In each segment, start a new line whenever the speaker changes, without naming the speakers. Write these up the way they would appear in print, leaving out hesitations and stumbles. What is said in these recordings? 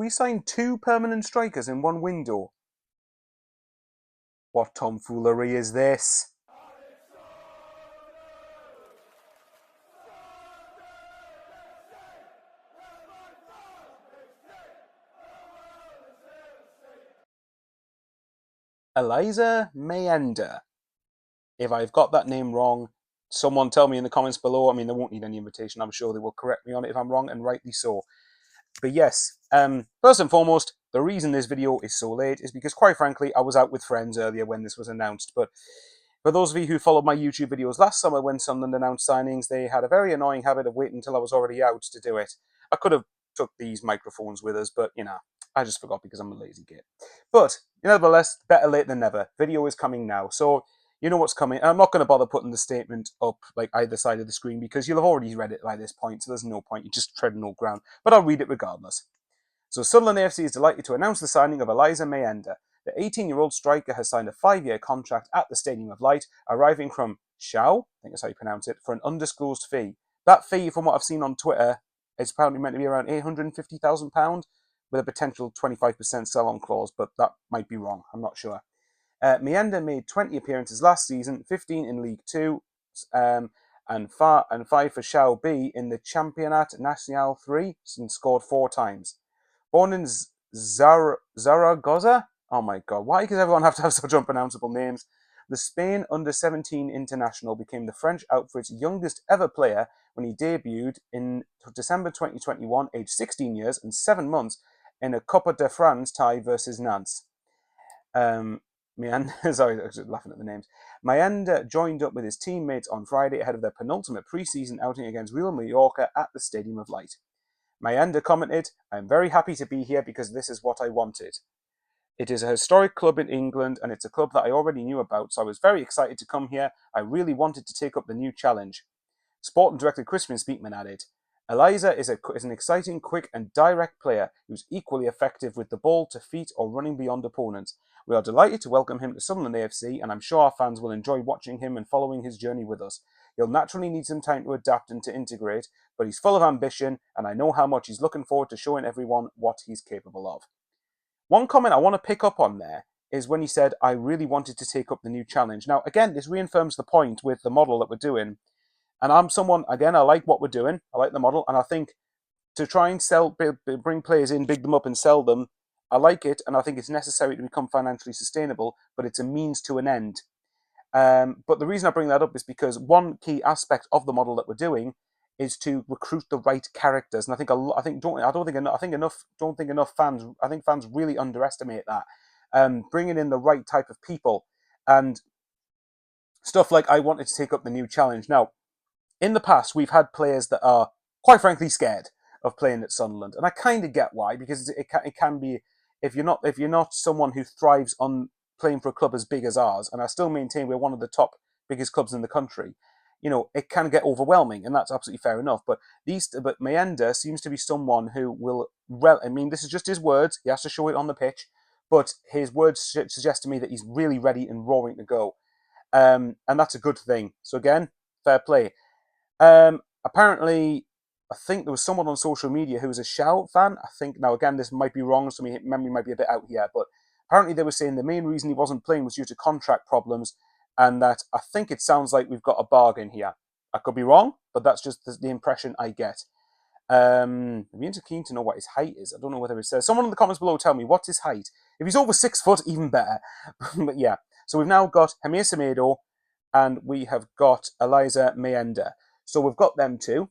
We signed 2 permanent strikers in one window. What tomfoolery is this? Eliezer Mayenda. If I've got that name wrong, someone tell me in the comments below. I mean, they won't need any invitation. I'm sure they will correct me on it if I'm wrong, and rightly so. But yes, first and foremost, the reason this video is so late is because, quite frankly, I was out with friends earlier when this was announced. But for those of you who followed my YouTube videos last summer when Sunderland announced signings, they had a very annoying habit of waiting until I was already out to do it. I could have took these microphones with us, but, I just forgot because I'm a lazy git. But, nevertheless, better late than never. Video is coming now. So, you know what's coming. I'm not going to bother putting the statement up like either side of the screen because you'll have already read it by this point, so there's no point. You're just treading old ground. But I'll read it regardless. So Sunderland AFC is delighted to announce the signing of Eliezer Mayenda. The 18-year-old striker has signed a 5-year contract at the Stadium of Light, arriving from Shao, I think that's how you pronounce it, for an undisclosed fee. That fee, from what I've seen on Twitter, is apparently meant to be around £850,000 with a potential 25% sell-on clause, but that might be wrong. I'm not sure. Mayenda made 20 appearances last season, 15 in League 2, and 5 for Shao B in the Championnat Nacional 3, and scored 4 times. Born in Zaragoza? Oh my god, why does everyone have to have such unpronounceable names? The Spain under-17 international became the French outfit's youngest ever player when he debuted in December 2021, aged 16 years and 7 months, in a Copa de France tie versus Nantes. Sorry, I was laughing at the names. Mayenda joined up with his teammates on Friday ahead of their penultimate pre-season outing against Real Mallorca at the Stadium of Light. Mayenda commented, "I'm very happy to be here because this is what I wanted. It is a historic club in England and it's a club that I already knew about, so I was very excited to come here. I really wanted to take up the new challenge." Sporting director Crispin Speakman added, "Eliezer is an exciting, quick and direct player who's equally effective with the ball to feet or running beyond opponents. We are delighted to welcome him to Sunderland AFC and I'm sure our fans will enjoy watching him and following his journey with us. He'll naturally need some time to adapt and to integrate, but he's full of ambition and I know how much he's looking forward to showing everyone what he's capable of." One comment I want to pick up on there is when he said, "I really wanted to take up the new challenge." Now, again, this reaffirms the point with the model that we're doing. And I'm someone, again, I like what we're doing. I like the model. And I think to try and bring players in, big them up and sell them, I like it. And I think it's necessary to become financially sustainable, but it's a means to an end. But the reason I bring that up is because one key aspect of the model that we're doing is to recruit the right characters. And I think fans really underestimate that. Bringing in the right type of people and stuff like, I wanted to take up the new challenge. Now, in the past, we've had players that are, quite frankly, scared of playing at Sunderland, and I kind of get why, because it can be, if you're not someone who thrives on playing for a club as big as ours, and I still maintain we're one of the top biggest clubs in the country, it can get overwhelming, and that's absolutely fair enough. But Mayenda seems to be someone who will, this is just his words. He has to show it on the pitch, but his words suggest to me that he's really ready and roaring to go, and that's a good thing. So again, fair play. Apparently, I think there was someone on social media who was a Shout fan. I think, now again, this might be wrong, so my memory might be a bit out here, but apparently they were saying the main reason he wasn't playing was due to contract problems, and that I think it sounds like we've got a bargain here. I could be wrong, but that's just the impression I get. I'm keen to know what his height is. I don't know whether it says. Someone in the comments below tell me, what's his height? If he's over 6 foot, even better. But yeah, so we've now got Hamir Semedo, and we have got Eliezer Mayenda. So we've got them two.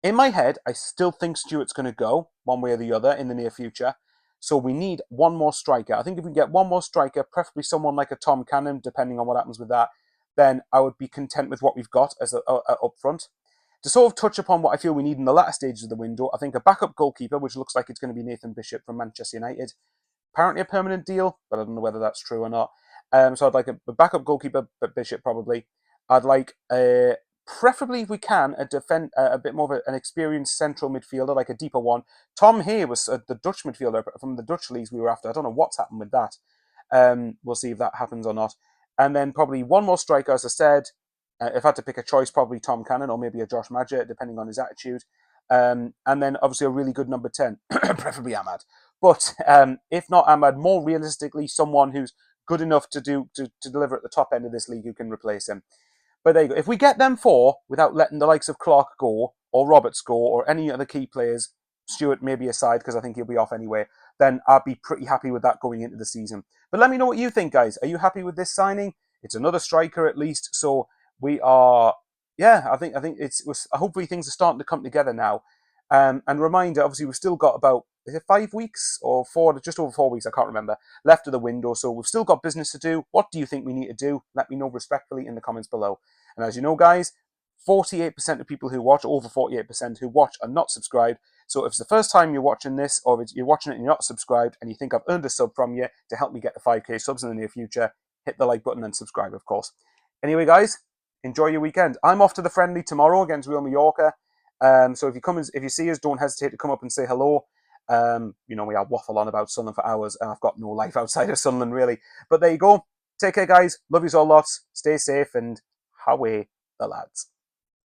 In my head, I still think Stewart's going to go one way or the other in the near future. So we need one more striker. I think if we can get one more striker, preferably someone like a Tom Cannon, depending on what happens with that, then I would be content with what we've got as up front. To sort of touch upon what I feel we need in the latter stages of the window, I think a backup goalkeeper, which looks like it's going to be Nathan Bishop from Manchester United. Apparently a permanent deal, but I don't know whether that's true or not. So I'd like a backup goalkeeper, but Bishop probably. I'd like preferably, if we can, a bit more of an experienced central midfielder, like a deeper one. Tom Hay was the Dutch midfielder from the Dutch leagues we were after. I don't know what's happened with that. We'll see if that happens or not. And then probably one more striker, as I said. If I had to pick a choice, probably Tom Cannon or maybe a Josh Madger, depending on his attitude. And then obviously a really good number 10, preferably Ahmad. But if not Ahmad, more realistically, someone who's good enough to deliver at the top end of this league who can replace him. But there you go. If we get them four without letting the likes of Clark go, or Roberts go, or any other key players, Stewart maybe aside because I think he'll be off anyway, then I'll be pretty happy with that going into the season. But let me know what you think, guys. Are you happy with this signing? It's another striker at least, so we are. Yeah, I think it's. Hopefully things are starting to come together now. And reminder, obviously, we've still got about, is it 5 weeks or four, just over 4 weeks, I can't remember, left of the window. So we've still got business to do. What do you think we need to do? Let me know respectfully in the comments below. And as you know, guys, 48% of people who watch, over 48% who watch, are not subscribed. So if it's the first time you're watching this, or if you're watching it and you're not subscribed, and you think I've earned a sub from you to help me get to 5k subs in the near future, hit the like button and subscribe, of course. Anyway, guys, enjoy your weekend. I'm off to the friendly tomorrow against Real Mallorca. So if you see us, don't hesitate to come up and say hello. We are waffle on about Sunderland for hours, and I've got no life outside of Sunderland, really. But there you go. Take care, guys. Love you all lots. Stay safe, and away the lads.